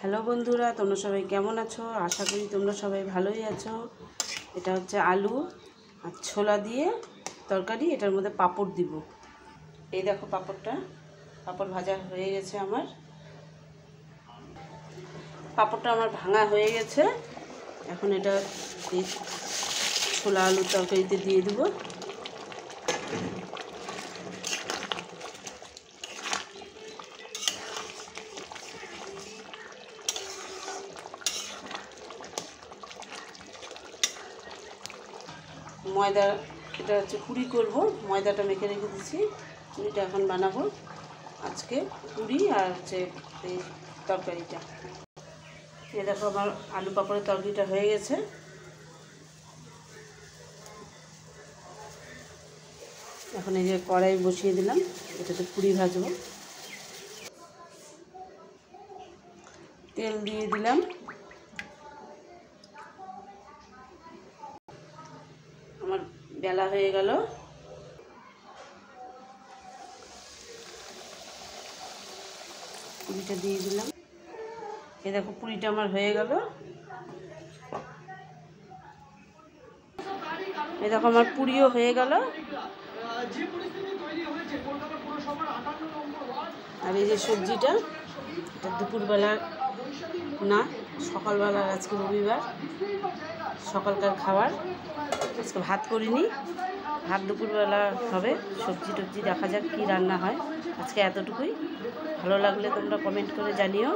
Hello বন্ধুরা, তোমরা সবাই কেমন আছো? আশা করি তোমরা সবাই ভালোই আছো। এটা হচ্ছে আলু আর ছোলা দিয়ে তরকারি। এটার মধ্যে পাঁপড় দিব। এই দেখো পাঁপড় ভাজা হয়ে গেছে আমার। পাঁপড়টা আমার ভাঙা হয়ে গেছে। এখন এটা এই ছোলা আলুর তরকারিতে দিয়ে দেবো। ময়দা, এটা হচ্ছে পুরি করব। ময়দাটা মেখে রেখে দিচ্ছি, পুরিটা এখন বানাবো আজকে। পুরি আর হচ্ছে এই তরকারিটা। এই দেখো আমার আলু পাঁপড়ের তরকারিটা হয়ে গেছে। এখন এই যে কড়াই বসিয়ে দিলাম, এটাতে পুরি ভাজবো। তেল দিয়ে দিলাম। আমার বেলা হয়ে গেল। পুরিটা দিয়ে দিলাম। এই দেখো পুরিটা আমার হয়ে গেল। এই দেখো আমার পুরিও হয়ে গেল। আর এই যে সবজিটা, এটা দুপুরবেলা না, সকালবেলার, আজকে রবিবার সকালকার খাবার। আজকে ভাত করিনি, ভাত দুপুরবেলা হবে। সবজি টবজি দেখা যাক কী রান্না হয়। আজকে এতটুকুই। ভালো লাগলে তোমরা কমেন্ট করে জানিও।